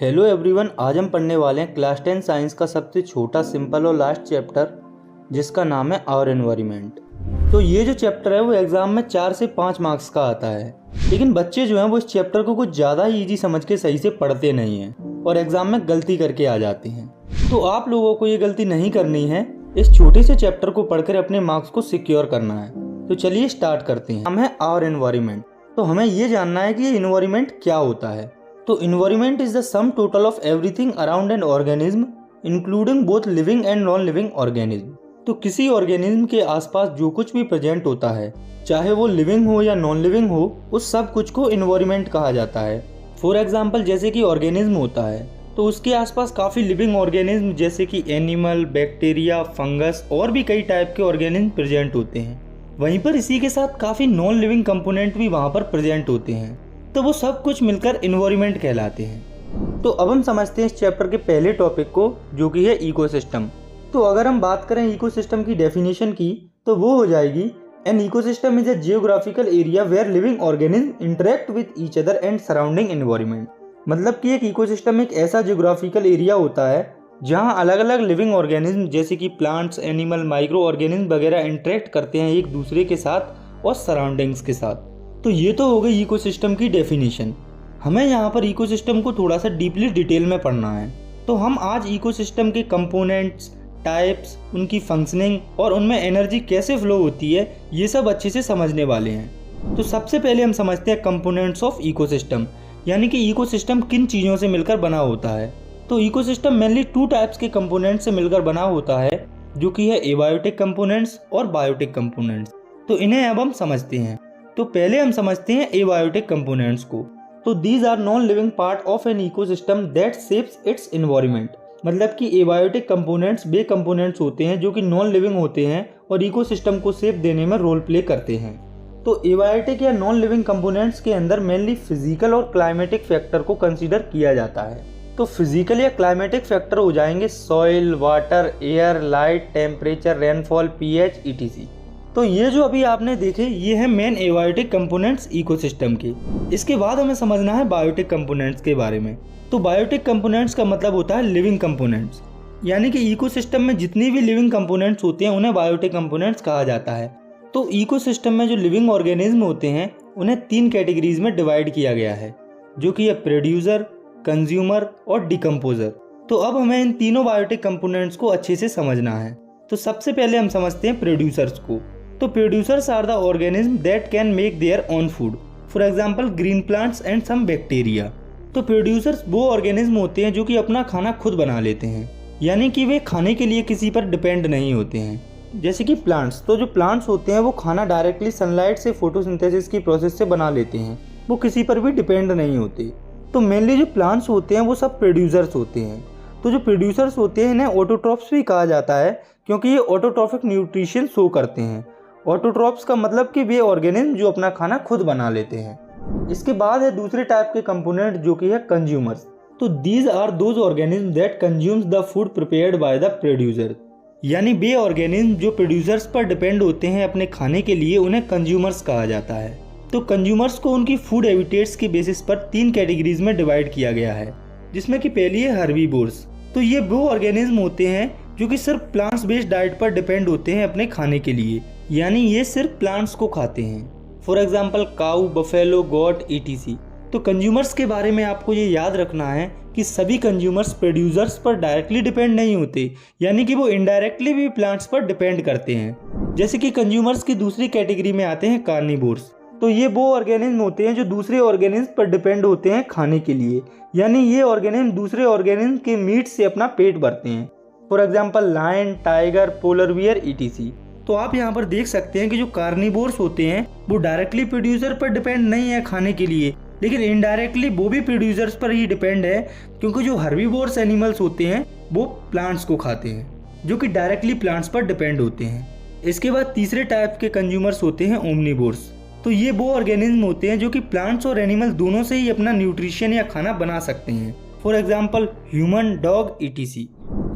Hello everyone, आज हम पढ़ने वाले हैं क्लास 10 साइंस का सबसे छोटा, सिंपल और लास्ट चैप्टर, जिसका नाम है आवर एनवायरनमेंट। तो ये जो चैप्टर है वो एग्जाम में 4 से 5 मार्क्स का आता है, लेकिन बच्चे जो हैं वो इस चैप्टर को कुछ ज़्यादा ही ईजी समझ के सही से पढ़ते नहीं हैं और एग्जाम में गलती करके आ जाते हैं। तो आप लोगों को ये गलती नहीं करनी है, इस छोटे से चैप्टर को पढ़कर अपने मार्क्स को सिक्योर करना है। तो चलिए स्टार्ट करते हैं। नाम है आवर एनवायरनमेंट। तो हमें ये जानना है कि ये एनवायरनमेंट क्या होता है। तो environment is the sum total of everything around an organism, including both living and non-living organism। तो किसी ऑर्गेनिज्म के आसपास जो कुछ भी प्रेजेंट होता है, चाहे वो लिविंग हो या नॉन लिविंग हो, उस सब कुछ को इन्वायरमेंट कहा जाता है। फॉर एग्जांपल, जैसे कि ऑर्गेनिज्म होता है तो उसके आसपास काफ़ी लिविंग ऑर्गेनिज्म जैसे कि एनिमल, बैक्टीरिया, फंगस और भी कई टाइप के ऑर्गेनिज्म प्रेजेंट होते हैं। वहीं पर इसी के साथ काफ़ी नॉन लिविंग कंपोनेंट भी वहाँ पर प्रेजेंट होते हैं। तो वो सब कुछ मिलकर इन्वायरमेंट कहलाते हैं। तो अब हम समझते हैं इस चैप्टर के पहले टॉपिक को, जो कि है इकोसिस्टम। तो अगर हम बात करें इकोसिस्टम की डेफिनेशन की, तो वो हो जाएगी an ecosystem is a geographical area where living organism interact with each other and surrounding environment. मतलब कि एक इकोसिस्टम एक ऐसा जियोग्राफिकल एरिया होता है जहाँ अलग अलग लिविंग ऑर्गेनिज्म जैसे कि प्लांट्स, एनिमल, माइक्रो ऑर्गेनिज्म वगैरह इंटरेक्ट करते हैं एक दूसरे के साथ और सराउंडिंग्स के साथ। तो ये तो हो गई इकोसिस्टम की डेफिनेशन। हमें यहाँ पर इकोसिस्टम को थोड़ा सा डीपली डिटेल में पढ़ना है। तो हम आज इकोसिस्टम के कंपोनेंट्स, टाइप्स, उनकी फंक्शनिंग और उनमें एनर्जी कैसे फ्लो होती है, ये सब अच्छे से समझने वाले हैं। तो सबसे पहले हम समझते हैं कंपोनेंट्स ऑफ इकोसिस्टम, यानी कि इकोसिस्टम किन चीज़ों से मिलकर बना होता है। तो इकोसिस्टम मेनली 2 टाइप्स के कंपोनेंट्स से मिलकर बना होता है, जो कि है एबायोटिक कंपोनेंट्स और बायोटिक कंपोनेंट्स। तो इन्हें अब हम समझते हैं। तो पहले हम समझते हैं एबायोटिक कंपोनेंट्स को। तो these are non living part of an ecosystem that shapes its environment. मतलब कि एबायोटिक कंपोनेंट्स वे कंपोनेंट्स होते हैं जो कि नॉन लिविंग होते हैं और इकोसिस्टम को शेप देने में रोल प्ले करते हैं। तो एबायोटिक या नॉन लिविंग कंपोनेंट्स के अंदर मेनली फिजिकल और क्लाइमेटिक फैक्टर को कंसीडर किया जाता है। तो फिजिकल या क्लाइमेटिक फैक्टर हो जाएंगे soil, water, air, light, temperature, rainfall, pH, etc. तो ये जो अभी आपने देखे, ये है मेन एबायोटिक कंपोनेंट्स इकोसिस्टम के। इसके बाद हमें समझना है बायोटिक कंपोनेंट्स के बारे में। तो बायोटिक कंपोनेंट्स का मतलब होता है लिविंग कंपोनेंट्स, यानी कि इकोसिस्टम में जितनी भी लिविंग कंपोनेंट्स होते हैं उन्हें बायोटिक कंपोनेंट्स कहा जाता है। तो इकोसिस्टम में जो लिविंग ऑर्गेनिज्म होते हैं उन्हें 3 कैटेगरीज में डिवाइड किया गया है, जो कि है प्रोड्यूसर, कंज्यूमर और डिकम्पोजर। तो अब हमें इन तीनों बायोटिक कंपोनेंट्स को अच्छे से समझना है। तो सबसे पहले हम समझते हैं प्रोड्यूसर्स को। तो producers are the organism that can make their own food, for example green plants and some bacteria. तो प्रोड्यूसर्स वो ऑर्गेनिज्म होते हैं जो कि अपना खाना खुद बना लेते हैं, यानी कि वे खाने के लिए किसी पर डिपेंड नहीं होते हैं। जैसे कि प्लांट्स, तो जो प्लांट्स होते हैं वो खाना डायरेक्टली सनलाइट से फोटोसिंथेसिस की प्रोसेस से बना लेते हैं, वो किसी पर भी डिपेंड नहीं होते। तो मेनली जो प्लांट्स होते हैं वो सब प्रोड्यूसर्स होते हैं। तो जो प्रोड्यूसर्स होते हैं इन्हें ऑटोट्रॉफ्स भी कहा जाता है, क्योंकि ये ऑटोट्रॉफिक न्यूट्रिशन शो करते हैं। ऑटोट्रॉफ्स का मतलब कि वे ऑर्गेनिज्म जो अपना खाना खुद बना लेते हैं। इसके बाद है दूसरे टाइप के कंपोनेंट, जो कि है कंज्यूमर्स। तो these are those organism that consumes the food prepared by the producer, यानी वे ऑर्गेनिज्म जो प्रोड्यूसर्स पर डिपेंड होते हैं अपने खाने के लिए, उन्हें कंज्यूमर्स कहा जाता है। तो कंज्यूमर्स को उनकी फूड हैबिटेट्स के बेसिस पर 3 कैटेगरीज में डिवाइड किया गया है, जिसमें कि पहली है हर्बीवोर्स। तो ये वो ऑर्गेनिज्म होते हैं जो कि सिर्फ प्लांट्स बेस्ड डाइट पर डिपेंड होते हैं अपने खाने के लिए, यानी ये सिर्फ प्लांट्स को खाते हैं। For example cow, buffalo, goat, etc. तो कंज्यूमर्स के बारे में आपको ये याद रखना है कि सभी कंज्यूमर्स प्रोड्यूसर्स पर डायरेक्टली डिपेंड नहीं होते, यानी कि वो इनडायरेक्टली भी प्लांट्स पर डिपेंड करते हैं। जैसे कि कंज्यूमर्स की दूसरी कैटेगरी में आते हैं कार्निवोर्स। तो ये वो ऑर्गेनिज्म होते हैं जो दूसरे ऑर्गेनिज्म पर डिपेंड होते हैं खाने के लिए, यानी ये ऑर्गेनिज्म दूसरे ऑर्गेनिज्म के मीट से अपना पेट भरते हैं। For example lion, tiger, polar bear, etc. तो आप यहाँ पर देख सकते हैं कि जो कार्निवोर्स होते हैं वो डायरेक्टली प्रोड्यूसर पर डिपेंड नहीं है खाने के लिए, लेकिन इनडायरेक्टली वो भी प्रोड्यूसर्स पर ही डिपेंड है, क्योंकि जो हर्बीवोर्स एनिमल्स होते हैं वो प्लांट्स को खाते हैं, जो कि डायरेक्टली प्लांट्स पर डिपेंड होते हैं। इसके बाद तीसरे टाइप के कंज्यूमर्स होते हैं ओमनीवोर्स। तो ये वो ऑर्गेनिज्म होते हैं जो कि प्लांट्स और एनिमल दोनों से ही अपना न्यूट्रिशन या खाना बना सकते हैं, for example human, dog, etc.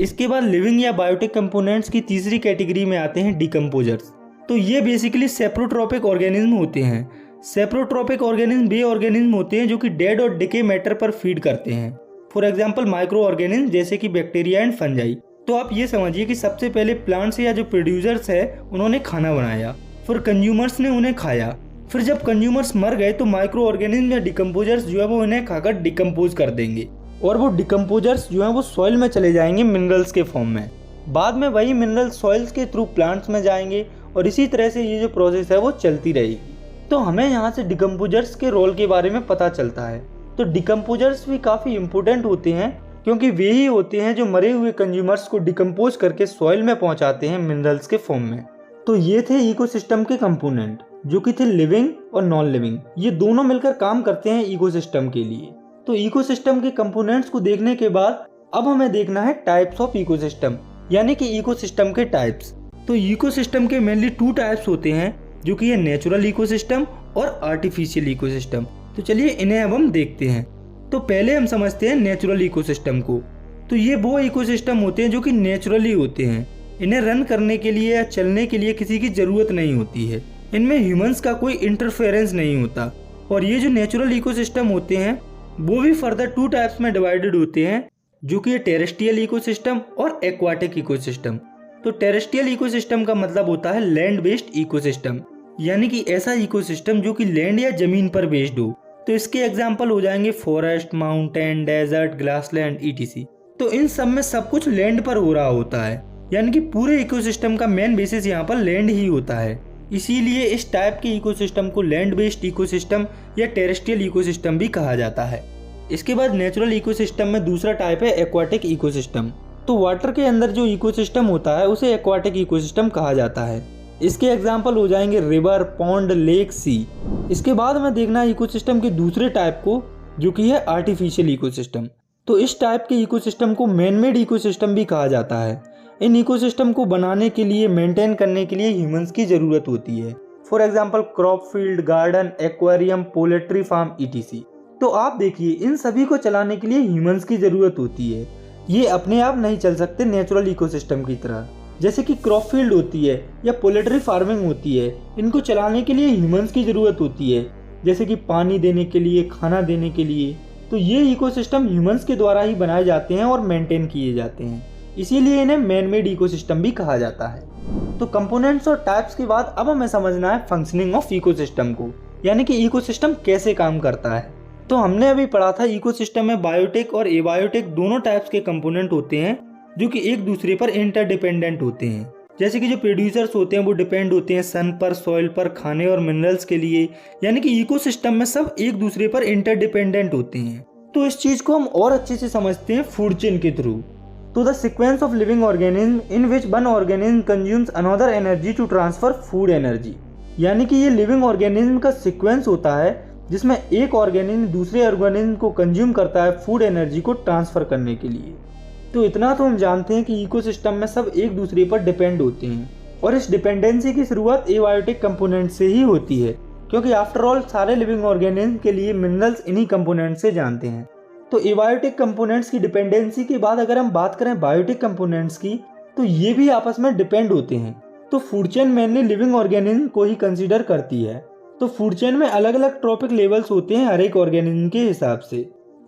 इसके बाद लिविंग या बायोटिक कंपोनेंट्स की तीसरी कैटेगरी में आते हैं डिकम्पोजर्स। तो ये बेसिकली सेप्रोट्रोपिक ऑर्गेनिज्म होते हैं। सेप्रोट्रोपिक ऑर्गेनिज्म वे ऑर्गेनिज्म होते हैं जो कि डेड और डिके मैटर पर फीड करते हैं। फॉर एग्जाम्पल माइक्रो ऑर्गेनिज्म जैसे कि बैक्टीरिया एंड फंजाई। तो आप ये समझिए कि सबसे पहले प्लांट्स या जो प्रोड्यूसर्स है उन्होंने खाना बनाया, फिर कंज्यूमर्स ने उन्हें खाया, फिर जब कंज्यूमर्स मर गए तो माइक्रो ऑर्गेनिज्म या डिकम्पोजर्स जो है वो इन्हें खाकर डिकम्पोज कर देंगे और वो डिकम्पोजर्स जो है वो सॉइल में चले जाएंगे मिनरल्स के फॉर्म में। बाद में वही मिनरल सॉइल्स के थ्रू प्लांट्स में जाएंगे और इसी तरह से ये जो प्रोसेस है वो चलती रहेगी। तो हमें यहाँ से डिकम्पोजर्स के रोल के बारे में पता चलता है। तो डिकम्पोजर्स भी काफ़ी इंपॉर्टेंट होते हैं क्योंकि वे ही होते हैं जो मरे हुए कंज्यूमर्स को डिकम्पोज करके सॉइल में पहुँचाते हैं मिनरल्स के फॉर्म में। तो ये थे इकोसिस्टम के कंपोनेंट जो कि थे लिविंग और नॉन लिविंग। ये दोनों मिलकर काम करते हैं इकोसिस्टम के लिए। तो इकोसिस्टम के कंपोनेंट्स को देखने के बाद अब हमें देखना है टाइप्स ऑफ इकोसिस्टम, यानी कि इकोसिस्टम के टाइप्स। तो इकोसिस्टम के मेनली 2 टाइप्स होते हैं जो कि ये नेचुरल इकोसिस्टम और आर्टिफिशियल इकोसिस्टम। तो चलिए इन्हें अब हम देखते हैं। तो पहले हम समझते हैं नेचुरल इकोसिस्टम को। तो ये वो इकोसिस्टम होते हैं जो कि नेचुरली होते हैं। इन्हें रन करने के लिए या चलने के लिए किसी की ज़रूरत नहीं होती है। इनमें ह्यूमंस का कोई इंटरफेरेंस नहीं होता। और ये जो नेचुरल इकोसिस्टम होते हैं वो भी फर्दर 2 टाइप्स में डिवाइडेड होते हैं जो कि टेरेस्ट्रियल इकोसिस्टम और एक्वाटिक इकोसिस्टम। तो टेरेस्ट्रियल इकोसिस्टम का मतलब होता है लैंड बेस्ड इकोसिस्टम, यानी कि ऐसा इकोसिस्टम जो कि लैंड या जमीन पर बेस्ड हो। तो इसके एग्जाम्पल हो जाएंगे forest, mountain, desert, grassland etc। तो इन सब में सब कुछ लैंड पर हो रहा होता है, यानी कि पूरे इकोसिस्टम का मेन बेसिस यहाँ पर लैंड ही होता है। इसीलिए इस टाइप के इकोसिस्टम को लैंड बेस्ड इकोसिस्टम या टेरेस्ट्रियल इकोसिस्टम भी कहा जाता है। इसके बाद नेचुरल इकोसिस्टम में दूसरा टाइप है एक्वाटिक इकोसिस्टम। तो वाटर के अंदर जो इकोसिस्टम होता है उसे एक्वाटिक इकोसिस्टम कहा जाता है। इसके एग्जाम्पल हो जाएंगे रिवर, पॉन्ड, लेक, सी। इसके बाद हमें देखना है इकोसिस्टम के दूसरे टाइप को जो कि है आर्टिफिशियल इकोसिस्टम। तो इस टाइप के इकोसिस्टम को मैन मेड इकोसिस्टम भी कहा जाता है। इन इकोसिस्टम को बनाने के लिए, मेंटेन करने के लिए ह्यूमंस की ज़रूरत होती है। For example crop field, garden, aquarium, poultry farm etc। तो आप देखिए इन सभी को चलाने के लिए ह्यूमंस की ज़रूरत होती है। ये अपने आप नहीं चल सकते नेचुरल इकोसिस्टम की तरह। जैसे कि क्रॉप फील्ड होती है या पोल्ट्री फार्मिंग होती है, इनको चलाने के लिए ह्यूमंस की ज़रूरत होती है, जैसे कि पानी देने के लिए, खाना देने के लिए। तो ये इकोसिस्टम ह्यूमंस के द्वारा ही बनाए जाते हैं और मेंटेन किए जाते हैं, इसीलिए इन्हें मैन मेड इकोसिस्टम भी कहा जाता है। तो कंपोनेंट्स और टाइप्स के बाद अब हमें समझना है फंक्शनिंग ऑफ इकोसिस्टम को, यानी कि इकोसिस्टम कैसे काम करता है। तो हमने अभी पढ़ा था इकोसिस्टम में बायोटिक और एबायोटिक दोनों टाइप्स के कंपोनेंट होते हैं जो कि एक दूसरे पर इंटरडिपेंडेंट होते हैं। जैसे कि जो प्रोड्यूसर्स होते हैं वो डिपेंड होते हैं सन पर, सॉइल पर, खाने और मिनरल्स के लिए, यानी कि इकोसिस्टम में सब एक दूसरे पर इंटरडिपेंडेंट होते हैं। तो इस चीज़ को हम और अच्छे से समझते हैं फूड चेन के थ्रू। तो the sequence of living organism in which one organism consumes another energy to transfer food energy, यानी कि ये लिविंग ऑर्गेनिज्म का सीक्वेंस होता है जिसमें एक ऑर्गेनिज्म दूसरे ऑर्गेनिज्म को कंज्यूम करता है फूड एनर्जी को ट्रांसफर करने के लिए। तो इतना तो हम जानते हैं कि इकोसिस्टम में सब एक दूसरे पर डिपेंड होते हैं और इस डिपेंडेंसी की शुरुआत एबायोटिक कंपोनेंट से ही होती है, क्योंकि आफ्टर ऑल सारे लिविंग ऑर्गेनिज्म के लिए मिनरल्स इन्हीं कंपोनेंट से जानते हैं। तो एबायोटिक कंपोनेंट्स की डिपेंडेंसी के बाद अगर हम बात करें बायोटिक कंपोनेंट्स की, तो ये भी आपस में डिपेंड होते हैं। तो food chain mainly living organism को ही कंसीडर करती है। तो फूड चेन में अलग अलग ट्रॉपिक लेवल्स होते हैं हर एक ऑर्गेनिज्म के हिसाब से।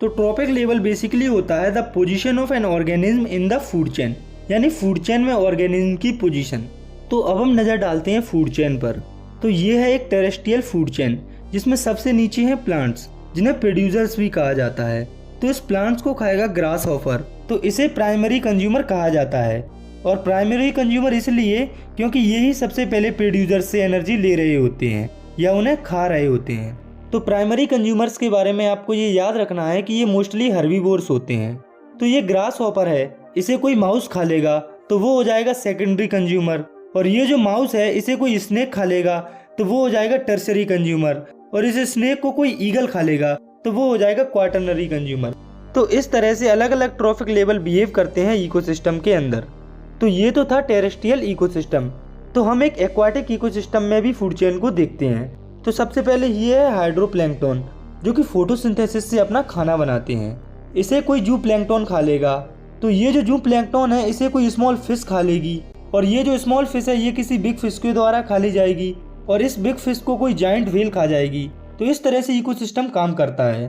तो ट्रॉपिक लेवल बेसिकली होता है the position of an organism in the food chain, यानी फूड चेन में ऑर्गेनिज्म की पोजीशन। तो अब हम नज़र डालते हैं फूड चेन पर। तो ये है एक टेरेस्ट्रियल फूड चेन जिसमें सबसे नीचे हैं प्लांट्स जिन्हें प्रोड्यूसर्स भी कहा जाता है। तो इस प्लांट्स को खाएगा ग्रास हॉपर, तो इसे प्राइमरी कंज्यूमर कहा जाता है। और प्राइमरी कंज्यूमर इसलिए क्योंकि ये ही सबसे पहले प्रोड्यूसर से एनर्जी ले रहे होते हैं या उन्हें खा रहे होते हैं। तो प्राइमरी कंज्यूमर्स के बारे में आपको ये याद रखना है कि ये मोस्टली हर्बीवोर्स होते हैं। तो ये ग्रास हॉपर है, इसे कोई माउस खा लेगा तो वो हो जाएगा सेकेंडरी कंज्यूमर, और ये जो माउस है इसे कोई स्नेक खा लेगा तो वो हो जाएगा टर्सरी कंज्यूमर, और इस स्नेक को कोई ईगल खा लेगा तो वो हो जाएगा क्वाटरनरी कंज्यूमर। तो इस तरह से अलग अलग ट्रॉफिक लेवल बिहेव करते हैं इकोसिस्टम के अंदर। तो ये तो था टेरेस्ट्रियल इकोसिस्टम। तो हम एक एक्वाटिक इकोसिस्टम में भी फूड चेन को देखते हैं। तो सबसे पहले ये है हाइड्रोप्लैंक्टन, जो कि फोटोसिंथेसिस से अपना खाना बनाते हैं। इसे कोई जू प्लैंक्टन खा लेगा, तो ये जो जू प्लैंक्टन है इसे कोई स्मॉल फिश खा लेगी, और ये जो स्मॉल फिश है ये किसी बिग फिश के द्वारा खा ली जाएगी, और इस बिग फिश को कोई जाइंट व्हेल खा जाएगी। तो इस तरह से इकोसिस्टम काम करता है।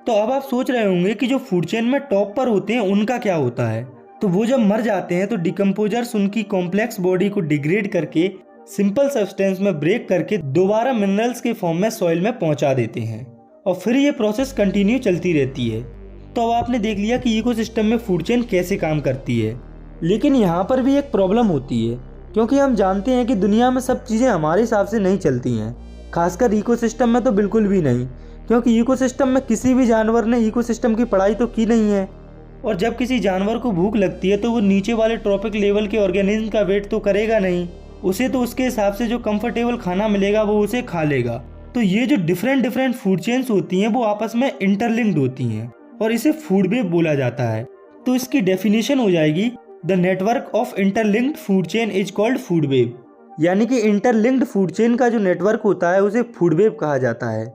तो अब आप सोच रहे होंगे कि जो फूड चेन में टॉप पर होते हैं उनका क्या होता है। तो वो जब मर जाते हैं तो डिकम्पोजर्स उनकी कॉम्प्लेक्स बॉडी को डिग्रेड करके सिंपल सब्सटेंस में ब्रेक करके दोबारा मिनरल्स के फॉर्म में सॉइल में पहुंचा देते हैं और फिर ये प्रोसेस कंटिन्यू चलती रहती है। तो अब आपने देख लिया कि इकोसिस्टम में फूड चेन कैसे काम करती है, लेकिन यहाँ पर भी एक प्रॉब्लम होती है, क्योंकि हम जानते हैं कि दुनिया में सब चीज़ें हमारे हिसाब से नहीं चलती हैं, खासकर इकोसिस्टम में तो बिल्कुल भी नहीं, क्योंकि इकोसिस्टम में किसी भी जानवर ने इकोसिस्टम की पढ़ाई तो की नहीं है। और जब किसी जानवर को भूख लगती है तो वो नीचे वाले ट्रॉपिक लेवल के ऑर्गेनिज्म का वेट तो करेगा नहीं, उसे तो उसके हिसाब से जो कंफर्टेबल खाना मिलेगा वो उसे खा लेगा। तो ये जो डिफरेंट फूड चेन्स होती हैं वो आपस में इंटरलिंक्ड होती हैं और इसे फूड वेब बोला जाता है। तो इसकी डेफिनेशन हो जाएगी the network of interlinked food chain is called food web, यानी कि इंटरलिंक्ड फूड चेन का जो नेटवर्क होता है उसे फूड वेब कहा जाता है।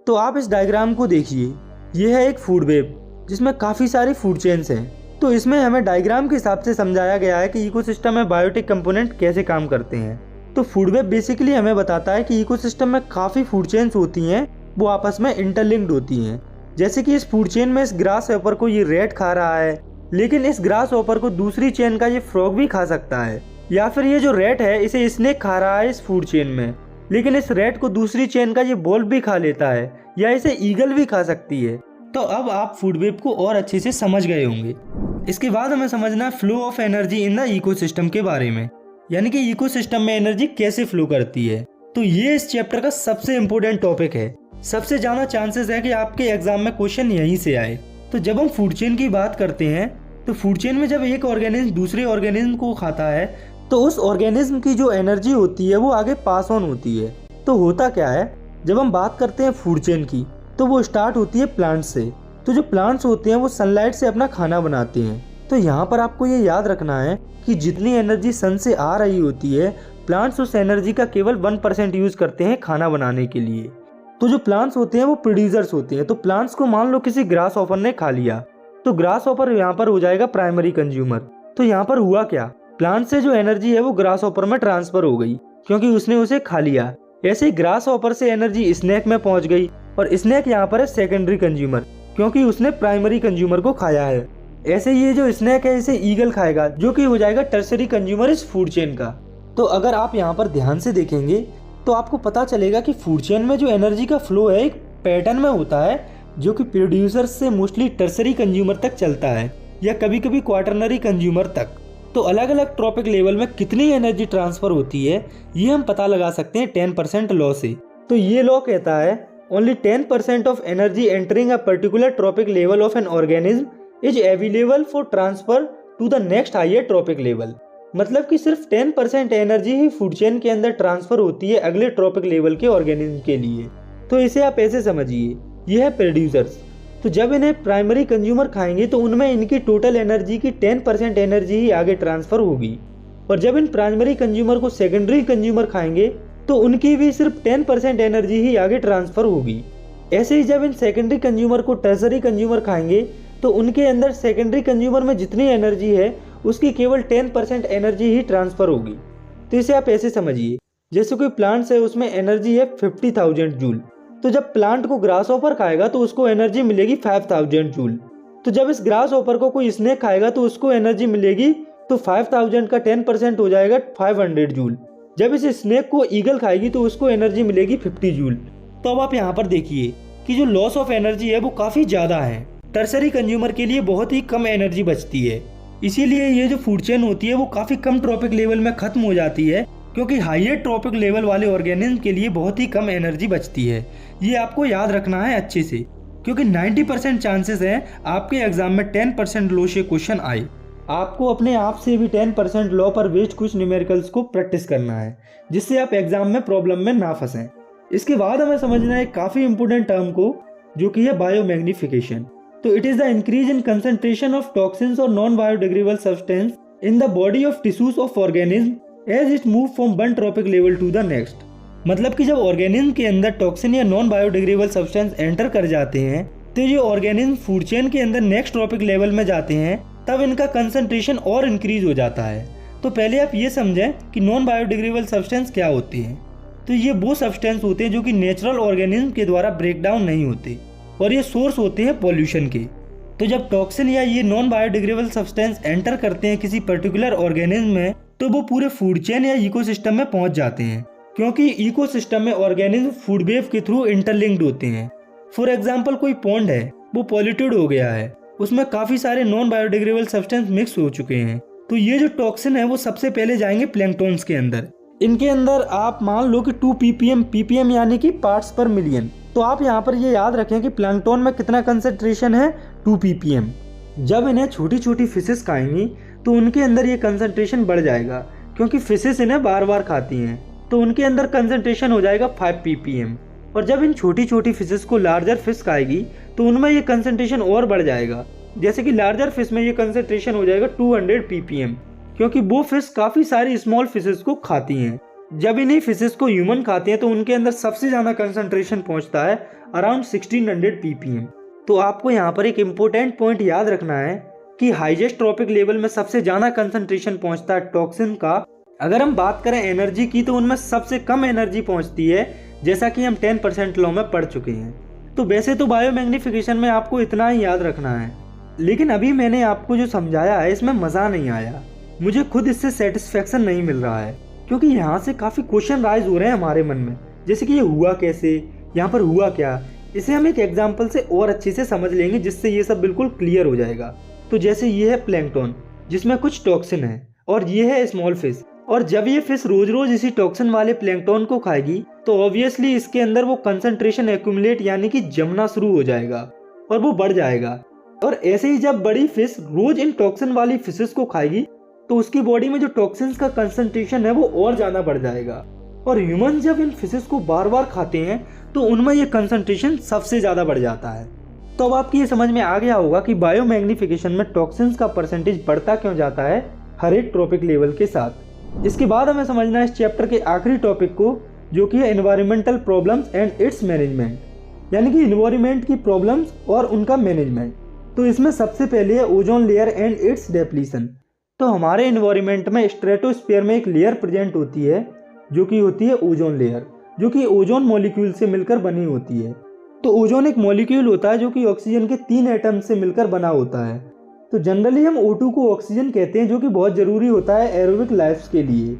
तो आप इस डायग्राम को देखिए, ये है एक फूड वेब जिसमें काफ़ी सारी फूड चेन्स हैं। तो इसमें हमें डायग्राम के हिसाब से समझाया गया है कि इकोसिस्टम में बायोटिक कंपोनेंट कैसे काम करते हैं। तो फूड वेब बेसिकली हमें बताता है कि इकोसिस्टम में काफ़ी फूड चेन्स होती हैं, वो आपस में इंटरलिंक्ड होती हैं। जैसे कि इस फूड चेन में इस ग्रास हॉपर को ये रैट खा रहा है, लेकिन इस ग्रास हॉपर को दूसरी चेन का ये फ्रॉग भी खा सकता है, या फिर ये जो रैट है इसे स्नेक खा रहा है इस फूड चेन में, लेकिन इस रैट को दूसरी चेन का ये वोल्फ भी खा लेता है, या इसे ईगल भी खा सकती है। तो अब आप फूड वेब को और अच्छे से समझ गए होंगे। इसके बाद हमें समझना है flow of energy in the ecosystem के बारे में, यानी कि इकोसिस्टम में एनर्जी कैसे फ्लो करती है। तो ये इस चैप्टर का सबसे इम्पोर्टेंट टॉपिक है। सबसे ज़्यादा चांसेस है कि आपके एग्जाम में क्वेश्चन यहीं से आए। तो जब हम फूड चेन की बात करते हैं तो फूड चेन में जब एक ऑर्गेनिज्म दूसरे ऑर्गेनिज्म को खाता है तो उस ऑर्गेनिज्म की जो एनर्जी होती है वो आगे पास ऑन होती है। तो होता क्या है, जब हम बात करते हैं फूड चेन की तो वो स्टार्ट होती है प्लांट से। तो जो प्लांट्स होते हैं वो सनलाइट से अपना खाना बनाते हैं। तो यहाँ पर आपको ये याद रखना है कि जितनी एनर्जी सन से आ रही होती है, प्लांट्स उस एनर्जी का केवल 1% यूज़ करते हैं खाना बनाने के लिए। तो जो प्लांट्स होते हैं वो प्रोड्यूसर्स होते हैं। तो प्लांट्स को मान लो किसी ग्रास हॉपर ने खा लिया, तो ग्रास हॉपर यहाँ पर हो जाएगा प्राइमरी कंज्यूमर। तो यहाँ पर हुआ क्या, प्लांट से जो एनर्जी है वो ग्रास हॉपर में ट्रांसफर हो गई, क्योंकि उसने उसे खा लिया। ऐसे ही ग्रास हॉपर से एनर्जी स्नेक में पहुंच गई, और स्नेक यहाँ पर है सेकेंडरी कंज्यूमर, क्योंकि उसने प्राइमरी कंज्यूमर को खाया है। ऐसे ये जो स्नेक है इसे ईगल खाएगा, जो कि हो जाएगा टर्सरी कंज्यूमर इस फूड चेन का। तो अगर आप यहाँ पर ध्यान से देखेंगे तो आपको पता चलेगा कि फूड चेन में जो एनर्जी का फ्लो है एक पैटर्न में होता है, जो कि प्रोड्यूसर से मोस्टली टर्सरी कंज्यूमर तक चलता है, या कभी कभी क्वार्टरनरी कंज्यूमर तक। तो अलग अलग ट्रॉपिक लेवल में कितनी एनर्जी ट्रांसफर होती है ये हम पता लगा सकते हैं 10% लॉ से। तो ये लॉ कहता है only 10% of energy entering a particular trophic level of an organism is available for transfer to the next higher trophic level. मतलब कि सिर्फ 10% एनर्जी ही फूड चेन के अंदर ट्रांसफर होती है अगले ट्रॉपिक लेवल के ऑर्गेनिज्म के लिए। तो इसे आप ऐसे समझिए, ये है प्रोड्यूसर्स। तो जब इन्हें प्राइमरी कंज्यूमर खाएंगे तो उनमें इनकी टोटल एनर्जी की 10% एनर्जी ही आगे ट्रांसफर होगी, और जब इन प्राइमरी कंज्यूमर को सेकेंडरी कंज्यूमर खाएंगे तो उनकी भी सिर्फ 10% एनर्जी ही आगे ट्रांसफर होगी। ऐसे ही जब इन सेकेंडरी कंज्यूमर को टर्सरी कंज्यूमर खाएंगे तो उनके अंदर सेकेंडरी कंज्यूमर में जितनी एनर्जी है उसकी केवल 10% एनर्जी ही ट्रांसफर होगी। तो इसे आप ऐसे समझिए, जैसे कोई प्लांट्स है उसमें एनर्जी है 50,000 जूल, तो जब प्लांट को ग्रास हॉपर खाएगा तो उसको एनर्जी मिलेगी 5000 जूल। तो जब इस ग्रास हॉपर को कोई स्नेक खाएगा तो उसको एनर्जी मिलेगी, तो 5000 का 10% हो जाएगा 500 जूल। जब इस स्नेक को ईगल खाएगी तो उसको एनर्जी मिलेगी 50 जूल। तो अब आप यहाँ पर देखिए कि जो लॉस ऑफ एनर्जी है वो काफ़ी ज़्यादा है। टर्सरी कंज्यूमर के लिए बहुत ही कम एनर्जी बचती है, इसीलिए ये जो फूड चेन होती है वो काफ़ी कम ट्रॉपिक लेवल में ख़त्म हो जाती है, क्योंकि हायर ट्रॉपिक लेवल वाले ऑर्गेनिज्म के लिए बहुत ही कम एनर्जी बचती है। ये आपको याद रखना है अच्छे से, क्योंकि 90% चांसेस हैं आपके एग्जाम में 10% लॉ से क्वेश्चन आए। आपको अपने आप से भी 10% लॉ पर बेस्ड कुछ न्यूमेरिकल्स को प्रैक्टिस करना है, जिससे आप एग्जाम में प्रॉब्लम में ना फंसें। इसके बाद हमें समझना है काफ़ी इंपॉर्टेंट टर्म को, जो कि है बायोमैग्निफिकेशन। तो it is the increase in concentration of toxins और non biodegradable substance in the body of tissues of organism as it move from one trophic level to the next. मतलब कि जब organism के अंदर टॉक्सिन या non biodegradable substance enter कर जाते हैं तो ये ऑर्गेनिज्म फूड चेन के अंदर नेक्स्ट ट्रॉपिक लेवल में जाते हैं, तब इनका कंसंट्रेशन और इंक्रीज हो जाता है। तो पहले आप ये समझें कि नॉन बायोडिग्रेडेबल सब्सटेंस क्या होते हैं। तो ये वो सब्सटेंस होते हैं जो कि नेचुरल ऑर्गेनिज्म के द्वारा ब्रेक डाउन नहीं होते। और ये सोर्स होते हैं पॉल्यूशन के। तो जब टॉक्सिन या ये नॉन बायोडिग्रेडेबल सब्सटेंस एंटर करते हैं किसी पर्टिकुलर ऑर्गेनिज्म में, तो वो पूरे फूड चेन या इकोसिस्टम में पहुंच जाते हैं, क्योंकि इकोसिस्टम में ऑर्गेनिज्म फूड वेव के थ्रू इंटरलिंक्ड होते हैं। फॉर एग्जाम्पल, कोई पॉन्ड है, वो पॉल्यूटेड हो गया है, उसमें काफी सारे नॉन बायोडिग्रेडेबल सब्सटेंस मिक्स हो चुके हैं, तो ये जो टॉक्सिन है वो सबसे पहले जाएंगे प्लैंक्टन्स के अंदर। इनके अंदर आप मान लो कि 2 ppm यानी कि पार्ट्स पर मिलियन। तो आप यहाँ पर ये याद रखें कि प्लैंक्टन में कितना कंसंट्रेशन है, 2 ppm। जब इन्हें छोटी छोटी फिशेस खाएंगी तो उनके अंदर ये कंसंट्रेशन बढ़ जाएगा, क्योंकि फिशेस इन्हें बार बार खाती हैं, तो उनके अंदर कंसंट्रेशन हो जाएगा 5 ppm। और जब इन छोटी छोटी फिशेस को लार्जर फिश खाएगी तो उनमें ये कंसंट्रेशन और बढ़ जाएगा। जैसे कि लार्जर फिश में ये कंसंट्रेशन हो जाएगा 200 ppm, क्योंकि वो फिश काफी सारी स्मॉल फिशेस को खाती हैं। जब इन्हीं फिशेस को ह्यूमन खाते हैं तो उनके अंदर सबसे ज्यादा कंसंट्रेशन पहुंचता है अराउंड 1600 ppm। तो आपको यहाँ पर एक इम्पोर्टेंट पॉइंट याद रखना है कि हाईएस्ट ट्रॉपिक लेवल में सबसे ज्यादा कंसंट्रेशन पहुंचता है टॉक्सिन का। अगर हम बात करें एनर्जी की तो उनमें सबसे कम एनर्जी पहुंचती है, जैसा कि हम 10% लॉ में पढ़ चुके हैं। तो वैसे तो बायोमैग्निफिकेशन में आपको इतना ही याद रखना है, लेकिन अभी मैंने आपको जो समझाया है इसमें मजा नहीं आया। मुझे खुद इससे सेटिस्फेक्शन नहीं मिल रहा है, क्योंकि यहाँ से काफी क्वेश्चन राइज हो रहे हैं हमारे मन में, जैसे कि ये हुआ कैसे, यहाँ पर हुआ क्या। इसे हम एक एग्जाम्पल से और अच्छे से समझ लेंगे, जिससे ये सब बिल्कुल क्लियर हो जाएगा। तो जैसे ये है प्लैंक्टन, जिसमें कुछ टॉक्सिन है, और ये है स्मॉल फिश। और जब ये फिश रोज रोज इसी टॉक्सिन वाले प्लैंक्टन को खाएगी तो ऑब्वियसली इसके अंदर वो कंसंट्रेशन एक्यूमुलेट यानी कि जमना शुरू हो जाएगा और वो बढ़ जाएगा। और ऐसे ही जब बड़ी फिश रोज इन टॉक्सिन वाली फिशेस को खाएगी तो उसकी बॉडी में जो टॉक्सिन्स का कंसंट्रेशन है वो और ज्यादा बढ़ जाएगा। और ह्यूमन जब इन फिशेस को बार बार खाते हैं तो उनमें ये कंसंट्रेशन सबसे ज्यादा बढ़ जाता है। तो अब आपकी ये समझ में आ गया होगा कि बायोमैग्निफिकेशन में टॉक्सिन्स का परसेंटेज बढ़ता क्यों जाता है हर एक ट्रॉपिक लेवल के साथ। इसके बाद हमें समझना है इस चैप्टर के आखिरी टॉपिक को, जो कि है environmental problems and it's management, यानी कि एनवायरमेंट की प्रॉब्लम्स और उनका मैनेजमेंट। तो इसमें सबसे पहले है ozone layer and it's depletion. तो हमारे एनवायरमेंट में स्ट्रेटोस्फीयर में एक लेयर प्रेजेंट होती है जो कि होती है ओजोन लेयर, जो कि ओजोन मॉलिक्यूल से मिलकर बनी होती है। तो ओजोन एक मॉलिक्यूल होता है जो कि ऑक्सीजन के 3 एटम से मिलकर बना होता है। तो जनरली हम O2 को ऑक्सीजन कहते हैं, जो कि बहुत ज़रूरी होता है एरोबिक लाइफ के लिए।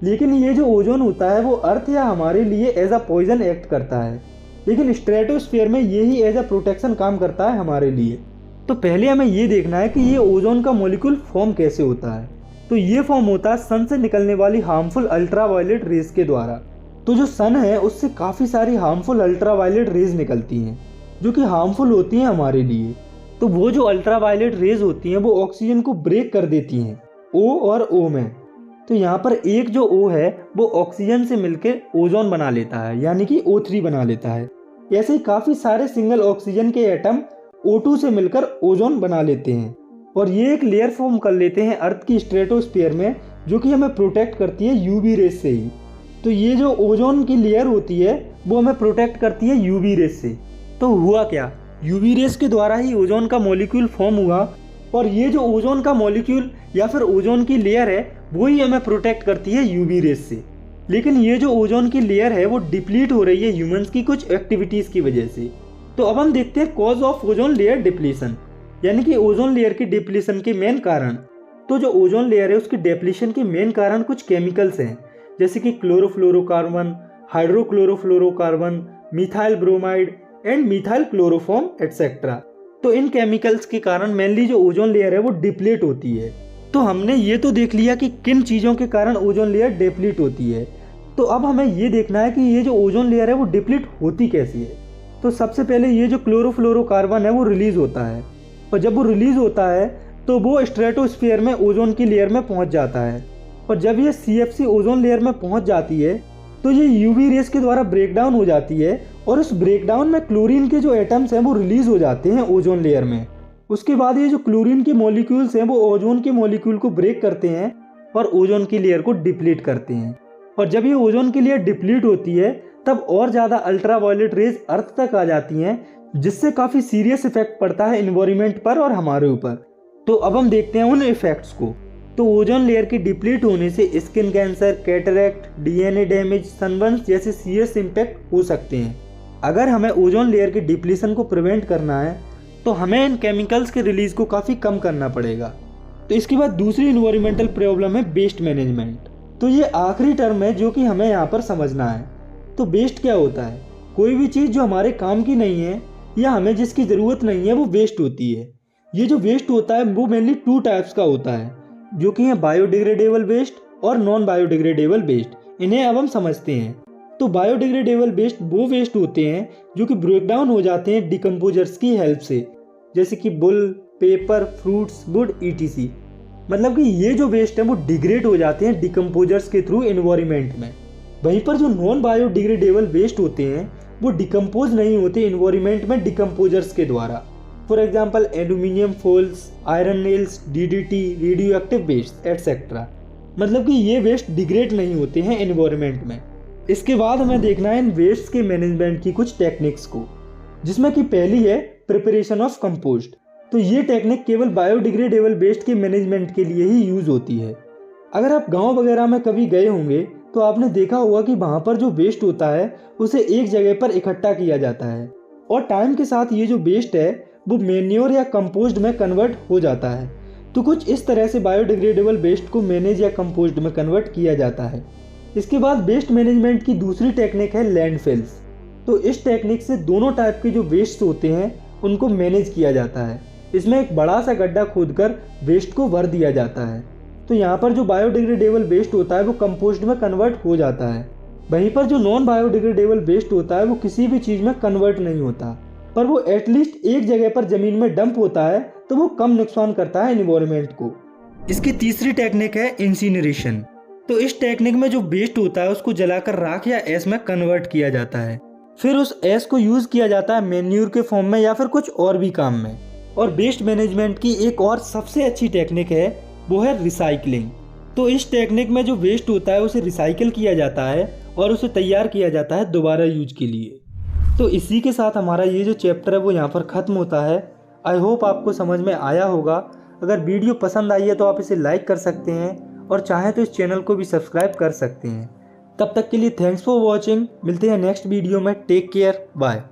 लेकिन ये जो ओजोन होता है वो अर्थ या हमारे लिए एज अ पॉइजन एक्ट करता है, लेकिन स्ट्रेटोस्फीयर में यही एज अ प्रोटेक्शन काम करता है हमारे लिए। तो पहले हमें ये देखना है कि ये ओजोन का मॉलिक्यूल फॉर्म कैसे होता है। तो ये फॉर्म होता है सन से निकलने वाली हार्मफुल अल्ट्रावायलेट रेज के द्वारा। तो जो सन है उससे काफ़ी सारी हार्मफुल अल्ट्रावायलेट रेज निकलती हैं जो कि हार्मफुल होती हैं हमारे लिए। तो वो जो अल्ट्रावायलेट रेज होती हैं वो ऑक्सीजन को ब्रेक कर देती हैं O और O में। तो यहाँ पर एक जो O है वो ऑक्सीजन से मिलकर ओजोन बना लेता है, यानी कि O3 बना लेता है। ऐसे ही काफ़ी सारे सिंगल ऑक्सीजन के एटम O2 से मिलकर ओजोन बना लेते हैं और ये एक लेयर फॉर्म कर लेते हैं अर्थ की स्ट्रेटोस्फीयर में, जो कि हमें प्रोटेक्ट करती है यूवी रेज से ही। तो ये जो ओजोन की लेयर होती है वो हमें प्रोटेक्ट करती है यूवी रेज से। तो हुआ क्या, यूवी रेज के द्वारा ही ओजोन का मॉलिक्यूल फॉर्म हुआ और ये जो ओजोन का मॉलिक्यूल या फिर ओजोन की लेयर है वो ही हमें प्रोटेक्ट करती है यूवी रेज से। लेकिन ये जो ओजोन की लेयर है वो डिप्लीट हो रही है ह्यूमंस की कुछ एक्टिविटीज़ की वजह से। तो अब हम देखते हैं cause of ozone layer depletion, यानी कि ओजोन लेयर की डिप्लीशन के मेन कारण। तो जो ओजोन लेयर है उसकी डिप्लीशन के मेन कारण कुछ केमिकल्स हैं, जैसे कि chlorofluorocarbon, hydrochlorofluorocarbon, methyl bromide and methyl chloroform etcetera. तो इन केमिकल्स के कारण मेनली जो ओजोन लेयर है वो डिप्लीट होती है। तो हमने ये तो देख लिया कि किन चीज़ों के कारण ओजोन लेयर डिप्लीट होती है। तो अब हमें ये देखना है कि ये जो ओजोन लेयर है वो डिप्लीट होती कैसी है। तो सबसे पहले ये जो क्लोरोफ्लोरोकार्बन है वो रिलीज होता है, और जब वो रिलीज होता है तो वो स्ट्रेटोस्फीयर में ओजोन की लेयर में पहुंच जाता है। और जब ये CFC ओजोन लेयर में पहुंच जाती है तो ये यूवी रेस के द्वारा ब्रेकडाउन हो जाती है और उस ब्रेकडाउन में क्लोरीन के जो एटम्स हैं वो रिलीज हो जाते हैं ओजोन लेयर में। उसके बाद ये जो क्लोरीन के मॉलिक्यूल्स हैं वो ओजोन के मॉलिक्यूल को ब्रेक करते हैं और ओजोन की लेयर को डिप्लीट करते हैं। और जब ये ओजोन की लेयर डिप्लीट होती है तब और ज़्यादा अल्ट्रावायलेट रेज अर्थ तक आ जाती हैं, जिससे काफ़ी सीरियस इफेक्ट पड़ता है एनवायरनमेंट पर और हमारे ऊपर। तो अब हम देखते हैं उन इफेक्ट्स को। तो ओजोन लेयर की डिप्लीट होने से skin cancer, cataract, DNA damage, sunburn जैसे सीरियस इम्पैक्ट हो सकते हैं। अगर हमें ओजोन लेयर के डिप्लीशन को प्रिवेंट करना है तो हमें इन केमिकल्स के रिलीज को काफ़ी कम करना पड़ेगा। तो इसके बाद दूसरी इन्वायरमेंटल प्रॉब्लम है वेस्ट मैनेजमेंट। तो ये आखिरी टर्म है जो कि हमें यहाँ पर समझना है। तो वेस्ट क्या होता है? कोई भी चीज़ जो हमारे काम की नहीं है या हमें जिसकी ज़रूरत नहीं है वो वेस्ट होती है। ये जो वेस्ट होता है वो मेनली 2 टाइप्स का होता है, जो कि है बायोडिग्रेडेबल वेस्ट और नॉन बायोडिग्रेडेबल वेस्ट। इन्हें अब हम समझते हैं। तो बायोडिग्रेडेबल वेस्ट वो वेस्ट होते हैं जो कि ब्रेक डाउन हो जाते हैं डिकम्पोजर्स की हेल्प से, जैसे कि bull, paper, fruits, would ETC। मतलब कि ये जो वेस्ट है वो डिग्रेड हो जाते हैं डिकम्पोजर्स के थ्रू एनवायरनमेंट में। वहीं पर जो नॉन बायोडिग्रेडेबल वेस्ट होते हैं वो डिकम्पोज नहीं होते एनवायरनमेंट में डिकम्पोजर्स के द्वारा। For example aluminium foils, iron nails, DDT, radioactive waste etcetera. मतलब कि ये वेस्ट डिग्रेड नहीं होते हैं एनवायरनमेंट में। इसके बाद हमें देखना है इन वेस्ट के मैनेजमेंट की कुछ टेक्निक्स को, जिसमें कि पहली है प्रिपरेशन ऑफ कंपोस्ट। तो ये टेक्निक केवल बायोडिग्रेडेबल वेस्ट के मैनेजमेंट के लिए ही यूज़ होती है। अगर आप गांव वगैरह में कभी गए होंगे तो आपने देखा होगा कि वहाँ पर जो वेस्ट होता है उसे एक जगह पर इकट्ठा किया जाता है और टाइम के साथ ये जो वेस्ट है वो मैन्योर या कंपोस्ट में कन्वर्ट हो जाता है। तो कुछ इस तरह से बायोडिग्रेडेबल वेस्ट को मैनेज या कंपोस्ट में कन्वर्ट किया जाता है। इसके बाद वेस्ट मैनेजमेंट की दूसरी टेक्निक है लैंडफिल्स। तो इस टेक्निक से दोनों टाइप के जो वेस्ट होते हैं उनको मैनेज किया जाता है। इसमें एक बड़ा सा गड्ढा खोदकर वेस्ट को भर दिया जाता है। तो यहाँ पर जो बायोडिग्रेडेबल वेस्ट होता है वो कंपोस्ट में कन्वर्ट हो जाता है। वहीं पर जो नॉन बायोडिग्रेडेबल वेस्ट होता है वो किसी भी चीज़ में कन्वर्ट नहीं होता, पर वो एटलीस्ट एक जगह पर ज़मीन में डंप होता है तो वो कम नुकसान करता है एनवायरनमेंट को। इसकी तीसरी टेक्निक है इंसिनरेशन। तो इस टेक्निक में जो वेस्ट होता है उसको जलाकर राख या ऐश में कन्वर्ट किया जाता है। फिर उस ऐश को यूज़ किया जाता है मैन्योर के फॉर्म में या फिर कुछ और भी काम में। और वेस्ट मैनेजमेंट की एक और सबसे अच्छी टेक्निक है वो है रिसाइकलिंग। तो इस टेक्निक में जो वेस्ट होता है उसे रिसाइकिल किया जाता है और उसे तैयार किया जाता है दोबारा यूज के लिए। तो इसी के साथ हमारा ये जो चैप्टर है वो यहाँ पर ख़त्म होता है। आई होप आपको समझ में आया होगा। अगर वीडियो पसंद आई है तो आप इसे लाइक कर सकते हैं और चाहें तो इस चैनल को भी सब्सक्राइब कर सकते हैं। तब तक के लिए थैंक्स फॉर वॉचिंग। मिलते हैं नेक्स्ट वीडियो में। Take care, bye.